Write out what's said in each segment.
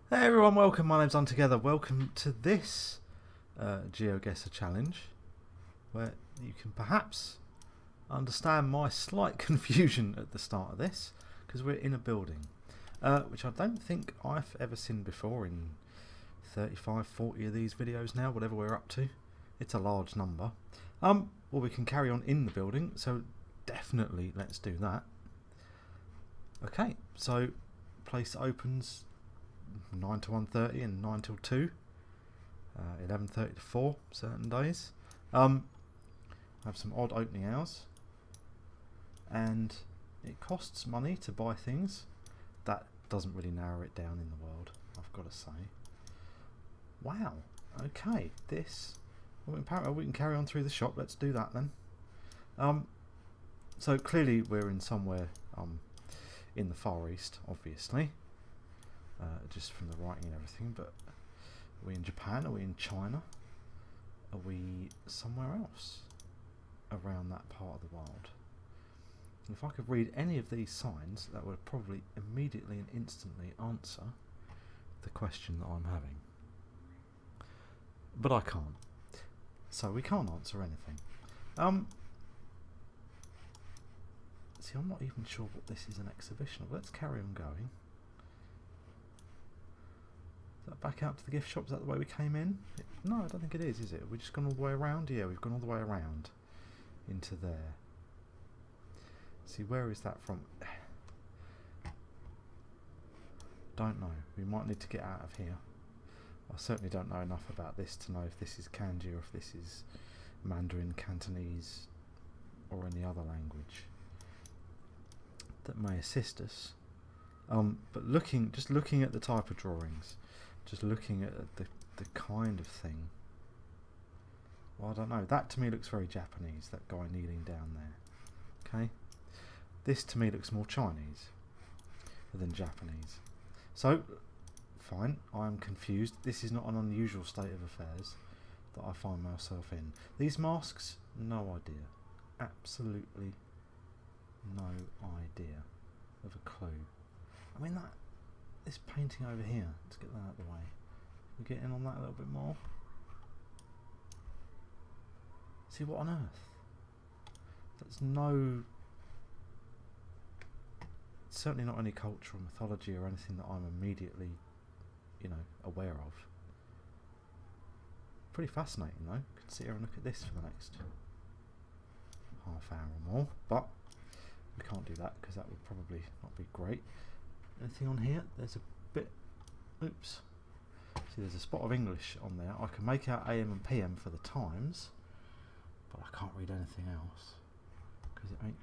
Hey everyone, welcome. My name's Untogether. Welcome to this Geoguessr challenge, where you can perhaps understand my slight confusion at the start of this, because we're in a building, which I don't think I've ever seen before in 35, 40 of these videos now, whatever we're up to. It's a large number. Well, we can carry on in the building, so definitely let's do that. Okay, so place opens 9 to 1:30 and 9 till 2, 11:30 to 4 certain days. Have some odd opening hours, and it costs money to buy things. That doesn't really narrow it down in the world, I've got to say. Wow, okay, well, apparently we can carry on through the shop. Let's do that then. So clearly we're in somewhere in the Far East, obviously. Just from the writing and everything, but are we in Japan? Are we in China? Are we somewhere else around that part of the world? And if I could read any of these signs, that would probably immediately and instantly answer the question that I'm having. But I can't. So we can't answer anything. See, I'm not even sure what this is an exhibition of. Let's carry on going. Back out to the gift shop, is that the way we came in? No, I don't think it is it? We've just gone all the way around? Yeah, we've gone all the way around into there. See, where is that from? Don't know. We might need to get out of here. I certainly don't know enough about this to know if this is kanji or if this is Mandarin, Cantonese or any other language that may assist us. But just looking at the type of drawings, just looking at the kind of thing, well, I don't know, that to me looks very Japanese, that guy kneeling down there. Okay, this to me looks more Chinese than Japanese. So fine, I'm confused. This is not an unusual state of affairs that I find myself in. These masks, no idea, absolutely no idea of a clue. I mean, this painting over here, let's get that out of the way. We get in on that a little bit more. See, what on earth? That's certainly not any cultural mythology or anything that I'm immediately, aware of. Pretty fascinating though. Could sit here and look at this for the next half hour or more, but we can't do that because that would probably not be great. Anything on here? There's a bit, oops, see there's a spot of English on there. I can make out AM and PM for the times, but I can't read anything else because it ain't.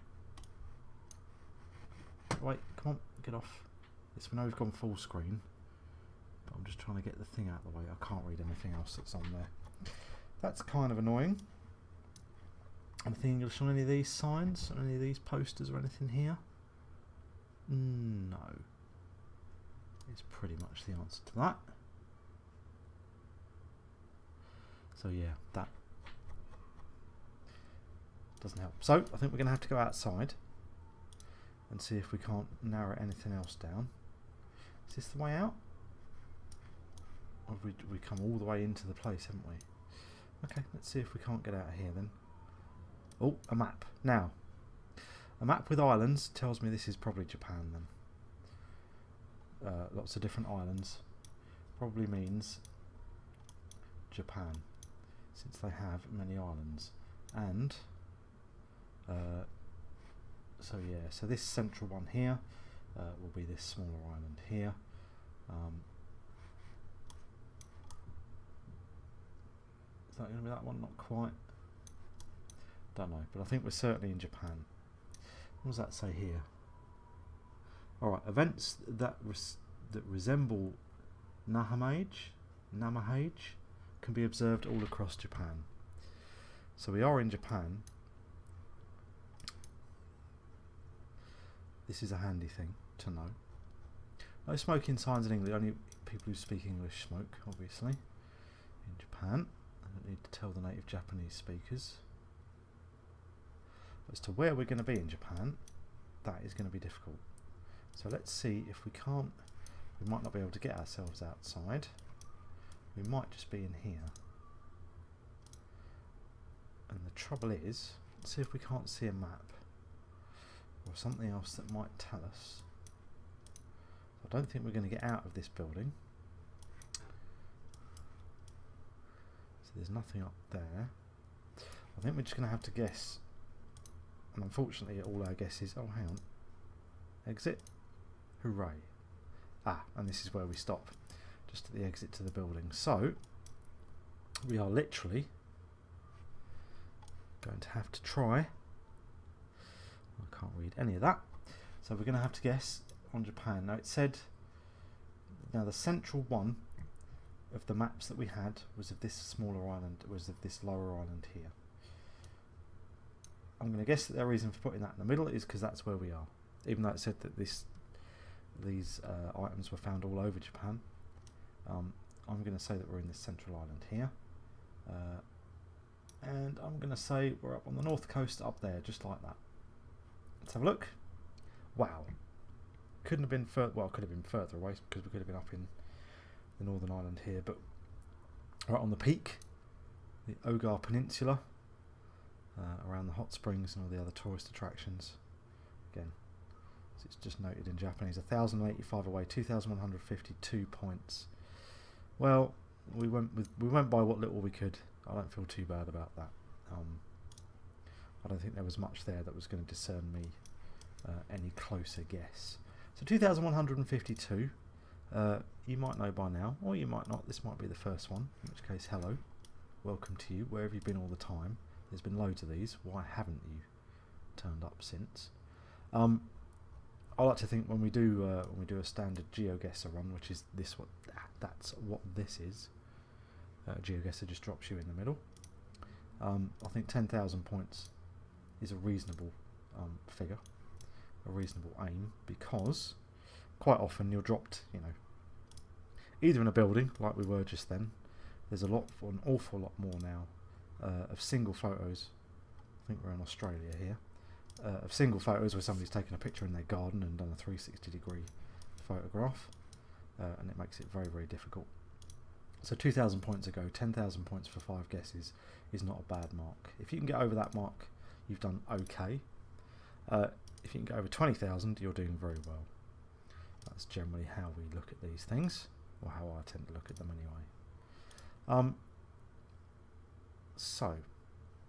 Wait, come on, get off. Yes, we know we've gone full screen, but I'm just trying to get the thing out of the way. I can't read anything else that's on there. That's kind of annoying. Anything English on any of these signs, on any of these posters or anything here? No. Is pretty much the answer to that. So yeah, that doesn't help. So I think we're going to have to go outside and see if we can't narrow anything else down. Is this the way out? Or have we come all the way into the place, haven't we? Okay, let's see if we can't get out of here then. Oh, a map. Now, a map with islands tells me this is probably Japan then. Lots of different islands probably means Japan, since they have many islands. And so yeah, so this central one here will be this smaller island here. Is that going to be that one? Not quite. Don't know, but I think we're certainly in Japan. What does that say here? Alright, events that resemble Namahage can be observed all across Japan. So we are in Japan. This is a handy thing to know. No smoking signs in English, only people who speak English smoke, obviously. In Japan, I don't need to tell the native Japanese speakers. As to where we're going to be in Japan, that is going to be difficult. So let's see if we can't we might not be able to get ourselves outside. We might just be in here. And the trouble is, let's see if we can't see a map or something else that might tell us. I don't think we're going to get out of this building. So there's nothing up there. I think we're just going to have to guess. And unfortunately all our guesses... Oh, hang on. Exit. Hooray. Ah, and this is where we stop. Just at the exit to the building. So, we are literally going to have to try. I can't read any of that. So we're going to have to guess on Japan. Now it said, now the central one of the maps that we had was of this smaller island, was of this lower island here. I'm going to guess that their reason for putting that in the middle is because that's where we are. Even though it said that these items were found all over Japan. I'm going to say that we're in this central island here. And I'm going to say we're up on the north coast up there, just like that. Let's have a look. Wow. Couldn't have been further, well, could have been further away because we could have been up in the northern island here, but right on the peak, the Ogar Peninsula, around the hot springs and all the other tourist attractions. Again, so it's just noted in Japanese, 1,085 away, 2,152 points. Well, we went by what little we could. I don't feel too bad about that. I don't think there was much there that was going to discern me any closer guess. So 2,152. You might know by now, or you might not. This might be the first one, in which case, hello. Welcome to you. Where have you been all the time? There's been loads of these. Why haven't you turned up since? I like to think when we do a standard Geoguessr run, which is this, that's what this is. Geoguessr just drops you in the middle. I think 10,000 points is a reasonable figure, a reasonable aim, because quite often you're dropped, you know, either in a building like we were just then. There's an awful lot more now of single photos. I think we're in Australia here. Of single photos where somebody's taken a picture in their garden and done a 360-degree photograph, and it makes it very, very difficult. So 2,000 points ago, 10,000 points for 5 guesses is not a bad mark. If you can get over that mark, you've done okay. If you can get over 20,000, you're doing very well. That's generally how we look at these things, or how I tend to look at them anyway. So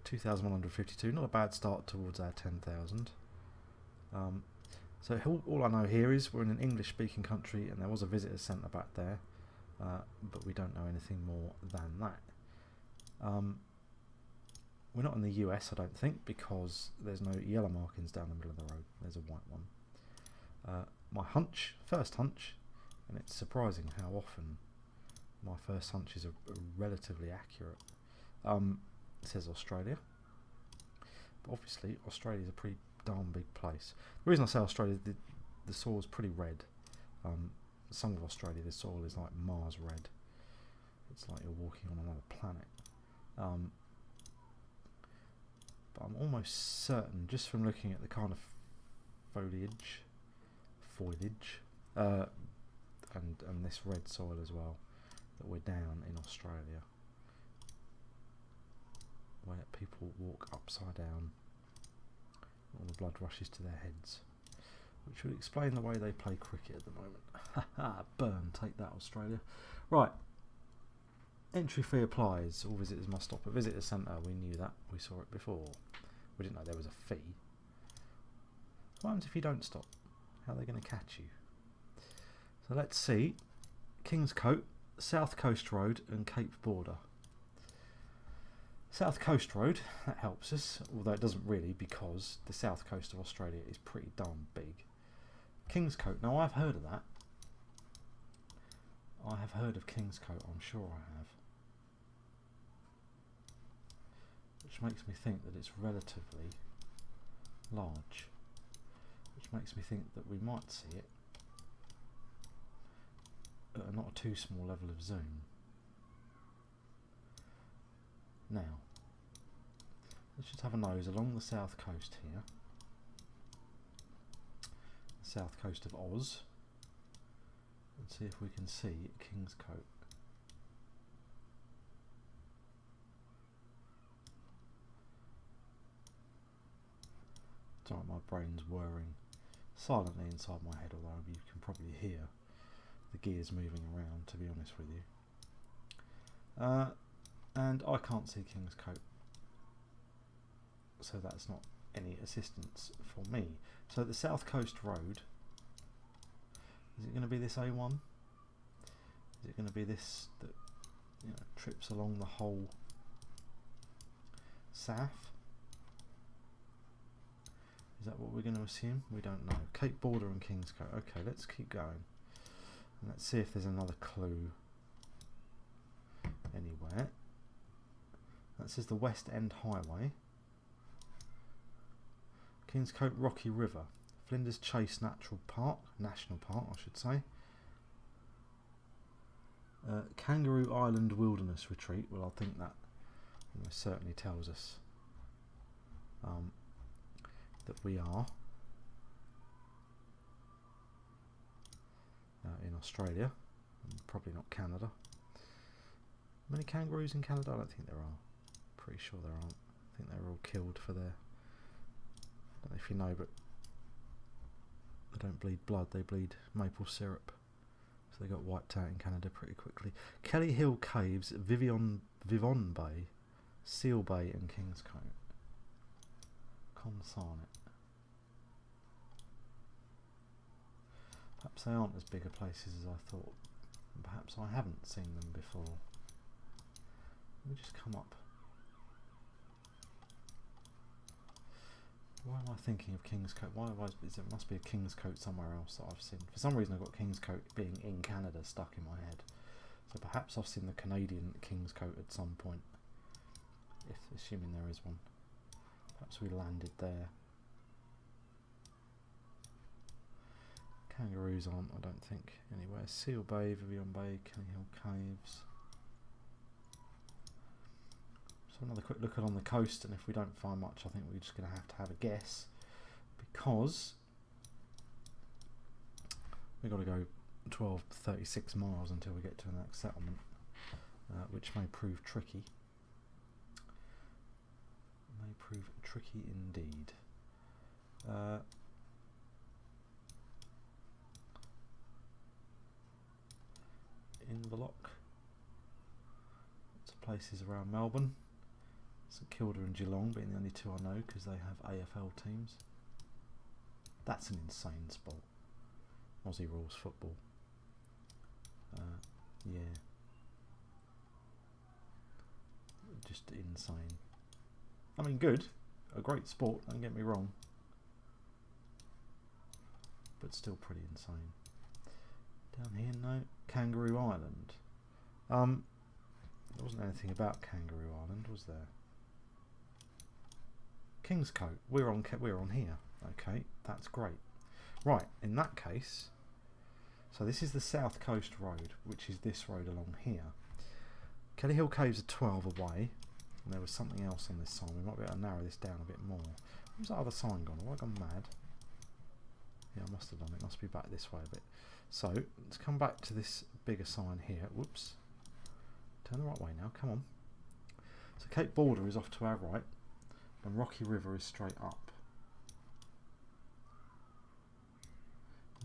2,152, not a bad start towards our 10,000. So all I know here is we're in an English-speaking country, and there was a visitor centre back there, but we don't know anything more than that. We're not in the US, I don't think, because there's no yellow markings down the middle of the road. There's a white one. My first hunch, and it's surprising how often my first hunches are relatively accurate. It says Australia, but obviously Australia's a pretty darn big place. The reason I say Australia, the soil is pretty red. Some of Australia, the soil is like Mars red. It's like you're walking on another planet. But I'm almost certain, just from looking at the kind of foliage, and this red soil as well, that we're down in Australia, where people walk upside down, all the blood rushes to their heads, which would explain the way they play cricket at the moment. Haha, burn, take that Australia. Right, entry fee applies. All visitors must stop at visitor centre. We knew that, we saw it before. We didn't know there was a fee. What happens if you don't stop? How are they going to catch you? So let's see. Kingscote, South Coast Road and Cape Border. South Coast Road, that helps us, although it doesn't really, because the south coast of Australia is pretty darn big. Kingscote, now I've heard of that. I have heard of Kingscote, I'm sure I have. Which makes me think that it's relatively large. Which makes me think that we might see it at not a too small level of zoom. Now, let's just have a nose along the south coast here. The south coast of Oz. Let's see if we can see Kingscote. Sorry, my brain's whirring silently inside my head, although you can probably hear the gears moving around, to be honest with you. And I can't see Kingscote, so that's not any assistance for me. So the South Coast Road, is it going to be this A1? Is it going to be this that, you know, trips along the whole SAF? Is that what we're going to assume? We don't know. Cape Border and Kingscote. Okay, let's keep going. And let's see if there's another clue anywhere. That says the West End Highway. Kingscote Rocky River. Flinders Chase National Park, I should say. Kangaroo Island Wilderness Retreat. Well, I think that almost certainly tells us that we are in Australia, and probably not Canada. Many kangaroos in Canada? I don't think there are. Pretty sure there aren't. I think they were all killed for their, I don't know if you know, but they don't bleed blood, they bleed maple syrup. So they got wiped out in Canada pretty quickly. Kelly Hill Caves, Vivon Bay, Seal Bay and Kingscote. Consarnet. Perhaps they aren't as big a places as I thought. And perhaps I haven't seen them before. Let me just come up. Why am I thinking of Kingscote? There must be a Kingscote somewhere else that I've seen. For some reason I've got Kingscote being in Canada stuck in my head. So perhaps I've seen the Canadian Kingscote at some point. Assuming there is one. Perhaps we landed there. Kangaroos aren't, I don't think, anywhere. Seal Bay, Vivian Bay, Kelly Hill Caves. So another quick look along the coast, and if we don't find much, I think we're just going to have a guess, because we've got to go 36 miles until we get to the next settlement, which may prove tricky. May prove tricky indeed. Inverloch. Lots of places around Melbourne. St Kilda and Geelong being the only two I know because they have AFL teams. That's an insane sport. Aussie rules football. Yeah. Just insane. I mean, good. A great sport, don't get me wrong. But still pretty insane. Down here, no. Kangaroo Island. There wasn't anything about Kangaroo Island, was there? Kingscote. We're on here. Okay, that's great. Right, in that case, so this is the South Coast Road, which is this road along here. Kelly Hill Caves are 12 away, and there was something else on this sign. We might be able to narrow this down a bit more. Where's that other sign gone? Have I gone mad? Yeah, I must have done it. It must be back this way a bit. So, let's come back to this bigger sign here. Whoops. Turn the right way now, come on. So Cape Border is off to our right, and Rocky River is straight up.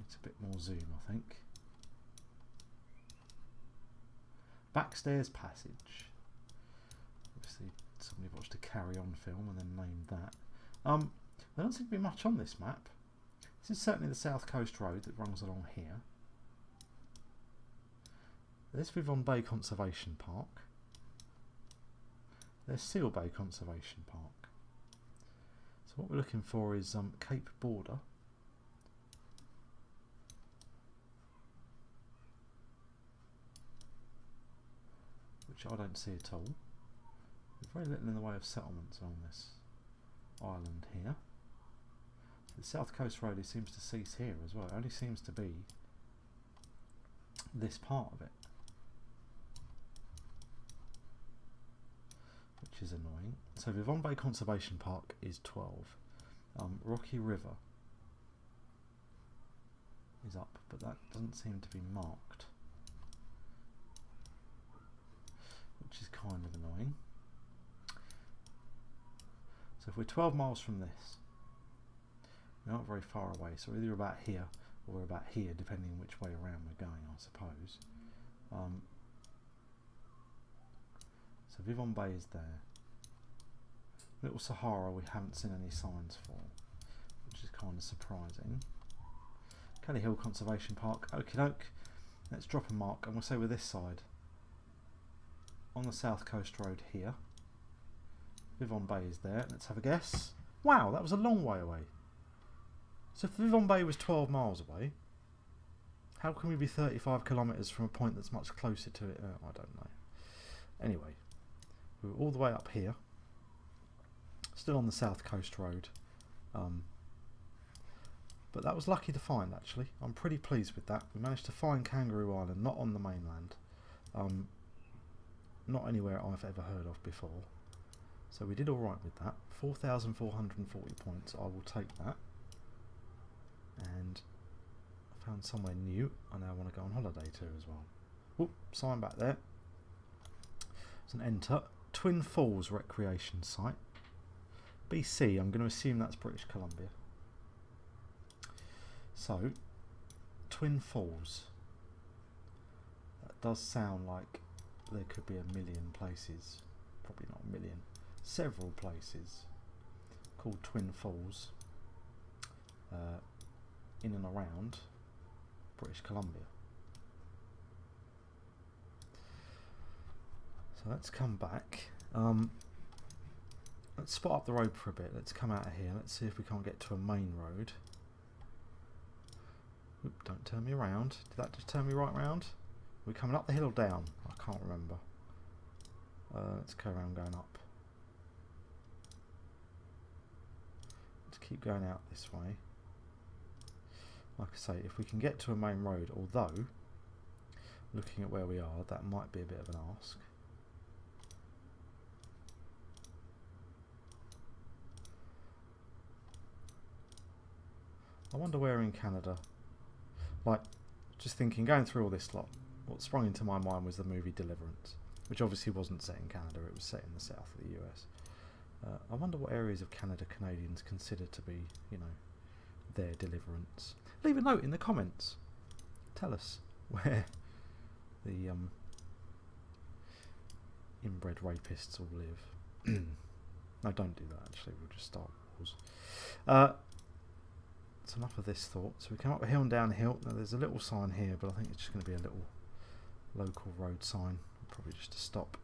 It's a bit more zoom, I think. Backstairs Passage. Obviously, somebody watched a Carry On film and then named that. There doesn't seem to be much on this map. This is certainly the South Coast Road that runs along here. There's Vivon Bay Conservation Park. There's Seal Bay Conservation Park. So what we're looking for is Cape Border. Which I don't see at all. There's very little in the way of settlements along this island here. The South Coast Road seems to cease here as well. It only seems to be this part of it, which is annoying. So Vivon Bay Conservation Park is 12. Rocky River is up, but that doesn't seem to be marked, which is kind of annoying. So if we're 12 miles from this, we're not very far away, so we're either about here or we're about here, depending which way around we're going, I suppose. So Vivon Bay is there. Little Sahara we haven't seen any signs for, which is kind of surprising. Kelly Hill Conservation Park, okie doke. Let's drop a mark and we'll say we're this side. On the South Coast Road here. Vivon Bay is there. Let's have a guess. Wow, that was a long way away. So if Vivon Bay was 12 miles away, how can we be 35 kilometres from a point that's much closer to it? I don't know. Anyway, we were all the way up here. Still on the South Coast Road. But that was lucky to find, actually. I'm pretty pleased with that. We managed to find Kangaroo Island, not on the mainland. Not anywhere I've ever heard of before. So we did alright with that. 4,440 points. I will take that. And I found somewhere new I now want to go on holiday to as well. Whoop, sign back there. It's an enter. Twin Falls Recreation Site. BC, I'm going to assume that's British Columbia. So, Twin Falls. That does sound like there could be a million places. Probably not a million. Several places called Twin Falls in and around British Columbia. So let's come back. Let's spot up the road for a bit. Let's come out of here. Let's see if we can't get to a main road. Oop, don't turn me around. Did that just turn me right round? Are we coming up the hill or down? I can't remember. Let's go around going up. Let's keep going out this way. Like I say, if we can get to a main road, although, looking at where we are, that might be a bit of an ask. I wonder where in Canada, like, just thinking, going through all this lot, what sprung into my mind was the movie Deliverance, which obviously wasn't set in Canada, it was set in the south of the US. I wonder what areas of Canada Canadians consider to be, you know, their deliverance. Leave a note in the comments. Tell us where the inbred rapists all live. No, don't do that actually, we'll just start wars. That's enough of this thought. So we come up a hill and down a hill. Now there's a little sign here, but I think it's just going to be a little local road sign. Probably just to stop.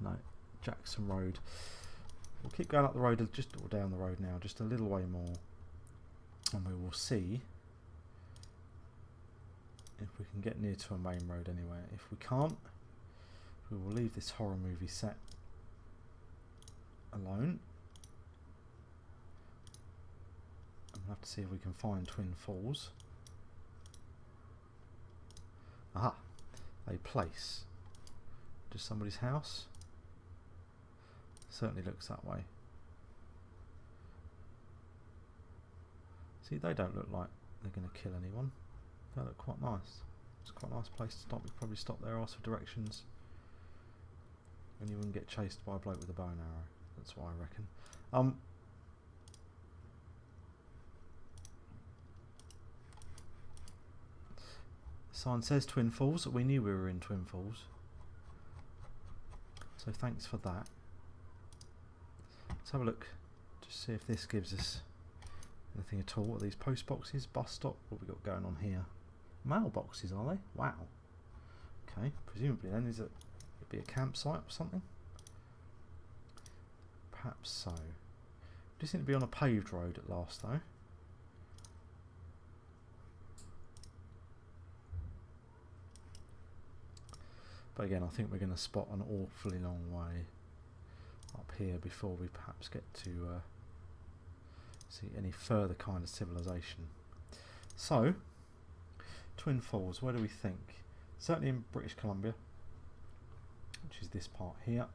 No, Jackson Road. We'll keep going up the road, just or down the road now, just a little way more, and we will see if we can get near to a main road anywhere. If we can't, we will leave this horror movie set alone. And we'll have to see if we can find Twin Falls. Aha, a place. Just somebody's house. Certainly looks that way. See, they don't look like they're going to kill anyone. They look quite nice. It's quite a nice place to stop. We'd probably stop there, ask for directions. And you wouldn't get chased by a bloke with a bow and arrow. That's what I reckon. The sign says Twin Falls. We knew we were in Twin Falls. So thanks for that. Let's have a look. Just see if this gives us anything at all. What are these post boxes? Bus stop? What have we got going on here? Mailboxes, are they? Wow. Okay, presumably then it'd be a campsite or something? Perhaps so. Just seem to be on a paved road at last though. But again, I think we're going to spot an awfully long way up here before we perhaps get to see any further kind of civilization. So, Twin Falls, where do we think? Certainly in British Columbia, which is this part here.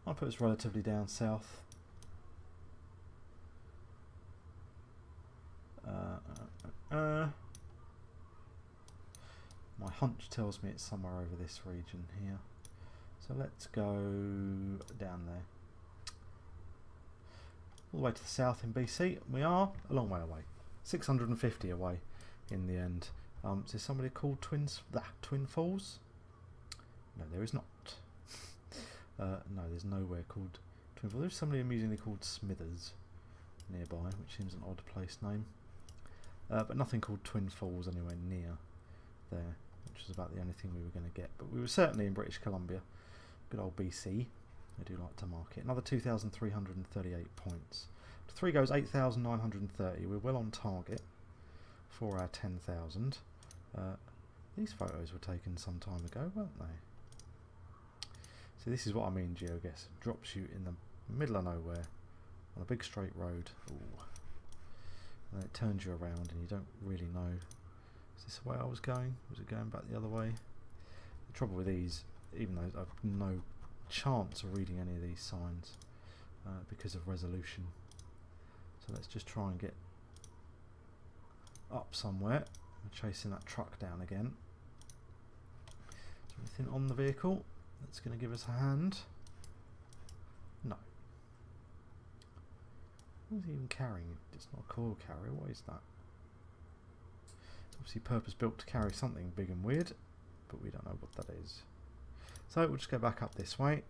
I'll put us relatively down south. My hunch tells me it's somewhere over this region here. So let's go down there. All the way to the south in BC. We are a long way away. 650 away in the end. Is there somebody called Twin Falls? No, there is not. No, there's nowhere called Twin Falls. There's somebody amusingly called Smithers nearby, which seems an odd place name. But nothing called Twin Falls anywhere near there, which is about the only thing we were going to get. But we were certainly in British Columbia. Good old BC. I do like to mark it. Another 2,338 points. 3 goes 8,930. We're well on target for our 10,000. These photos were taken some time ago, weren't they? So this is what I mean, Geoguessr. Drops you in the middle of nowhere on a big straight road. Ooh. And then it turns you around and you don't really know, is this the way I was going? Was it going back the other way? The trouble with these, even though I've no chance of reading any of these signs because of resolution. So let's just try and get up somewhere. We're chasing that truck down again. Is there anything on the vehicle that's going to give us a hand? No. What is he even carrying? It's not a coil carrier. What is that? Obviously purpose built to carry something big and weird, but we don't know what that is. So we'll just go back up this way.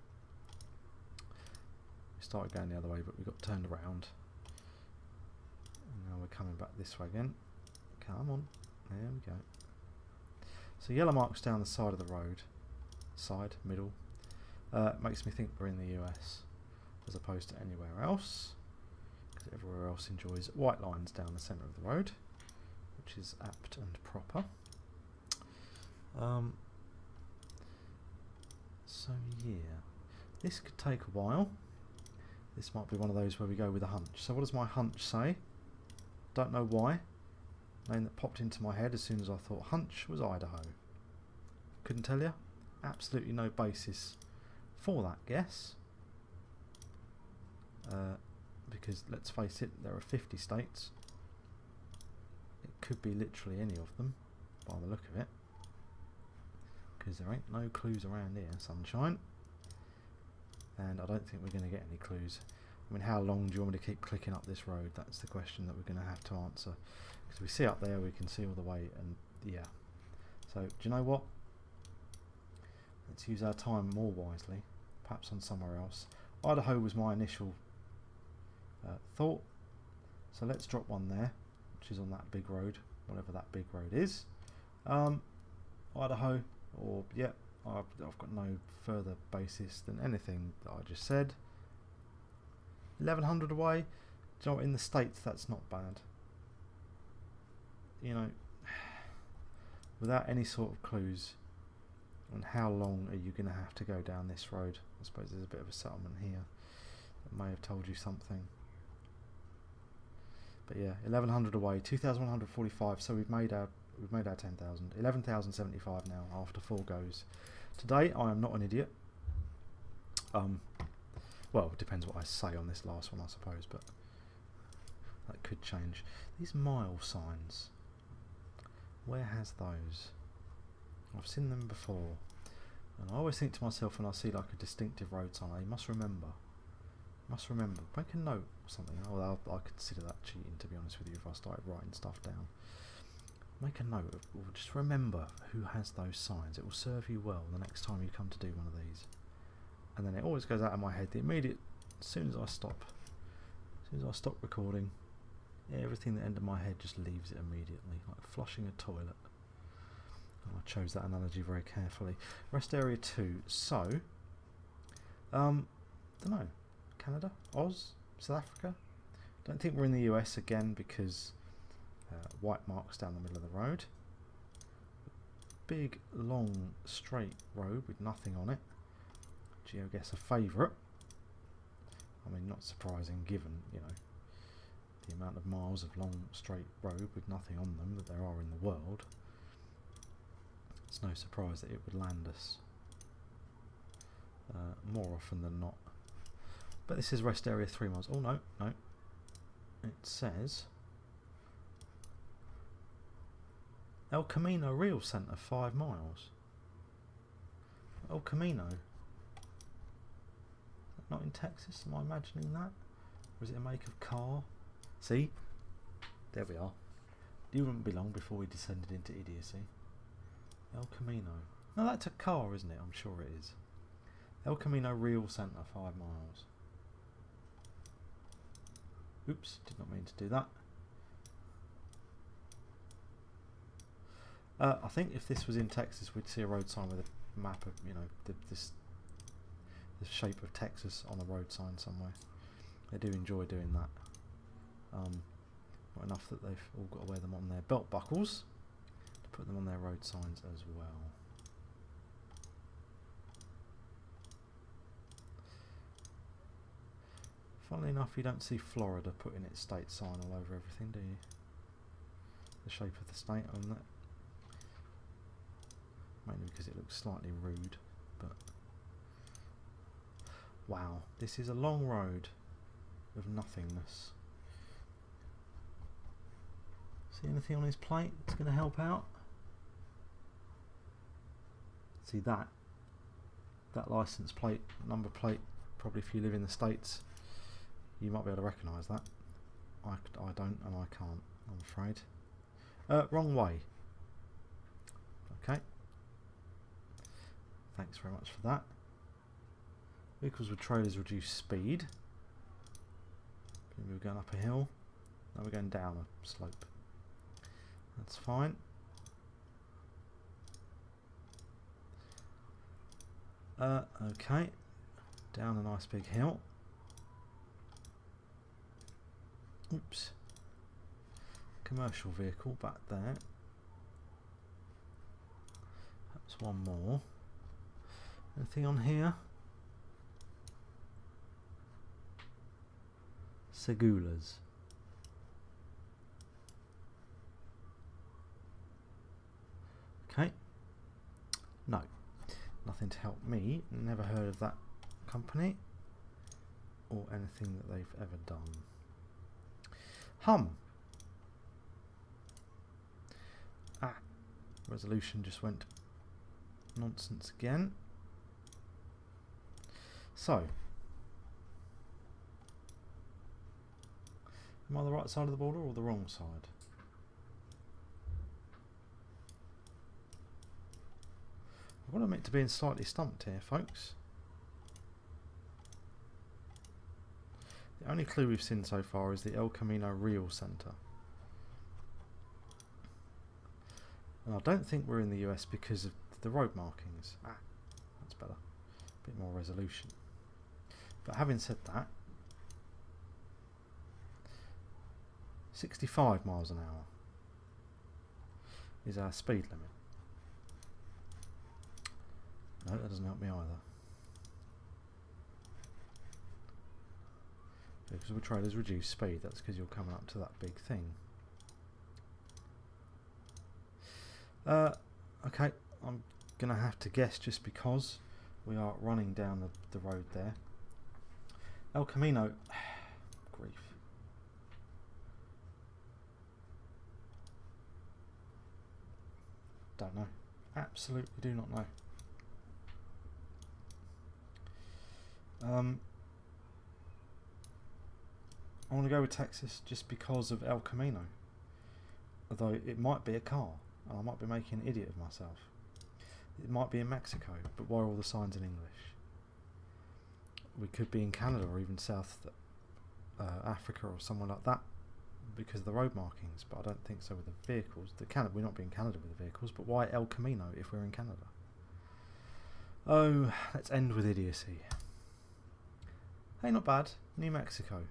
We started going the other way, but we got turned around. And now we're coming back this way again. Come on. There we go. So yellow marks down the side of the road. Side, middle. Makes me think we're in the US as opposed to anywhere else. Because everywhere else enjoys white lines down the centre of the road, which is apt and proper. So yeah, this could take a while. This might be one of those where we go with a hunch. So what does my hunch say? Don't know why. Name that popped into my head as soon as I thought hunch was Idaho. Couldn't tell you. Absolutely no basis for that guess. Because let's face it, there are 50 states. It could be literally any of them by the look of it. Because there ain't no clues around here, sunshine. And I don't think we're going to get any clues. I mean, how long do you want me to keep clicking up this road? That's the question that we're going to have to answer. Because we see up there, we can see all the way, and yeah. So, do you know what? Let's use our time more wisely, perhaps on somewhere else. Idaho was my initial thought. So let's drop one there, which is on that big road, whatever that big road is. Idaho, or yeah, I've got no further basis than anything that I just said. 1,100 away. Do you know what, in the States that's not bad. You know, without any sort of clues on how long are you going to have to go down this road. I suppose there's a bit of a settlement here that may have told you something. But yeah, 1,100 away, 2,145. So we've made our 10,000, 11,075 now after 4 goes. Today I am not an idiot. Well, it depends what I say on this last one, I suppose, but that could change. These mile signs, where has those? I've seen them before, and I always think to myself when I see like a distinctive road sign, you must remember. Make a note or something. Oh, I consider that cheating, to be honest with you, if I started writing stuff down. Make a note, or just remember who has those signs. It will serve you well the next time you come to do one of these. And then it always goes out of my head the immediate, as soon as I stop recording, everything that entered my head just leaves it immediately, like flushing a toilet. I chose that analogy very carefully. Rest area 2. So, don't know. Canada, Oz, South Africa. Don't think we're in the US again because white marks down the middle of the road. Big, long, straight road with nothing on it. Geoguessr favourite. I mean, not surprising given, you know, the amount of miles of long, straight road with nothing on them that there are in the world. It's no surprise that it would land us more often than not But this is rest area 3 miles. Oh no, no. It says El Camino Real Centre 5 miles. El Camino. Not in Texas, am I imagining that? Or is it a make of car? See? There we are. You wouldn't be long before we descended into idiocy. El Camino. No, that's a car, isn't it? I'm sure it is. El Camino Real Centre 5 miles. Oops, did not mean to do that. I think if this was in Texas, we'd see a road sign with a map of, you know, the shape of Texas on a road sign somewhere. They do enjoy doing that. Not enough that they've all got to wear them on their belt buckles to put them on their road signs as well. Funnily enough, you don't see Florida putting its state sign all over everything, do you? The shape of the state on that. Mainly because it looks slightly rude, but wow, this is a long road of nothingness. See anything on his plate that's going to help out? See that license plate, number plate, probably if you live in the States, you might be able to recognise that. I don't, and I can't, I'm afraid. Wrong way. Okay. Thanks very much for that. Vehicles with trailers reduce speed. We were going up a hill. Now we're going down a slope. That's fine. Okay. Down a nice big hill. Oops. Commercial vehicle back there. Perhaps one more. Anything on here? Segulas. Okay. No. Nothing to help me. Never heard of that company or anything that they've ever done. Hum. Ah. Resolution just went nonsense again. So, am I on the right side of the border or the wrong side? I've got to admit to being slightly stumped here, folks. The only clue we've seen so far is the El Camino Real Centre. And I don't think we're in the US because of the road markings. Ah, that's better. A bit more resolution. But having said that, 65 miles an hour is our speed limit. No, that doesn't help me either. Because with trailers reduce speed, that's because you're coming up to that big thing. Okay, I'm going to have to guess just because we are running down the road there. El Camino. Grief. Don't know. Absolutely do not know. I want to go with Texas just because of El Camino. Although it might be a car, and I might be making an idiot of myself. It might be in Mexico, but why are all the signs in English? We could be in Canada or even South Africa or somewhere like that because of the road markings, but I don't think so with the vehicles. We're not being in Canada with the vehicles, but why El Camino if we're in Canada? Oh, let's end with idiocy. Hey, not bad. New Mexico.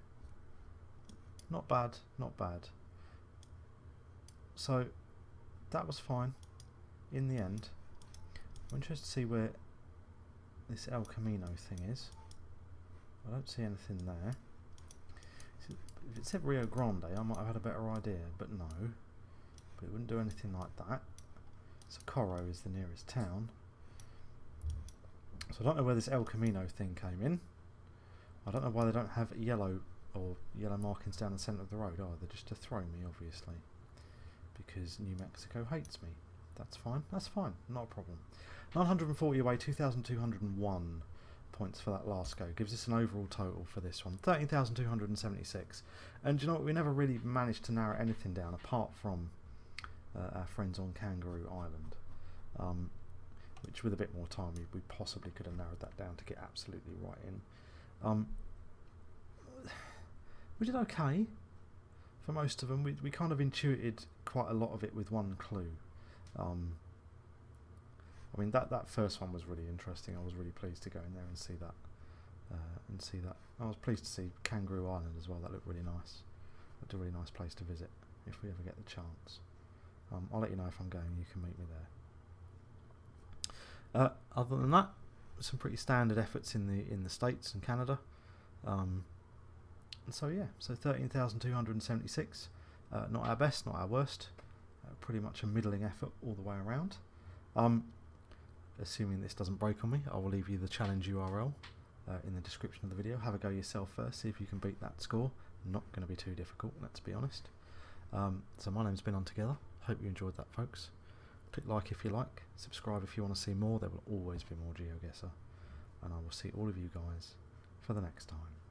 Not bad, not bad. So, that was fine in the end. I'm interested to see where this El Camino thing is. I don't see anything there. If it said Rio Grande, I might have had a better idea, but no. But it wouldn't do anything like that. Socorro is the nearest town. So I don't know where this El Camino thing came in, I don't know why they don't have yellow or yellow markings down the centre of the road either, just to throw me, obviously, because New Mexico hates me. That's fine, not a problem. 940 away, 2,201 points for that last go. Gives us an overall total for this one, 13,276. And you know what, we never really managed to narrow anything down apart from our friends on Kangaroo Island, which with a bit more time we possibly could have narrowed that down to get absolutely right in. We did okay for most of them. We kind of intuited quite a lot of it with one clue. I mean, that first one was really interesting. I was really pleased to go in there and see that. I was pleased to see Kangaroo Island as well. That looked really nice. It's a really nice place to visit if we ever get the chance. I'll let you know if I'm going. You can meet me there. Other than that, some pretty standard efforts in the States and Canada. So yeah, so 13,276. Not our best, not our worst. Pretty much a middling effort all the way around. Assuming this doesn't break on me, I will leave you the challenge URL in the description of the video. Have a go yourself first, see if you can beat that score. Not going to be too difficult, let's be honest. So my name's been On Together. Hope you enjoyed that, folks. Click like if you like, subscribe if you want to see more. There will always be more Geoguessr, and I will see all of you guys for the next time.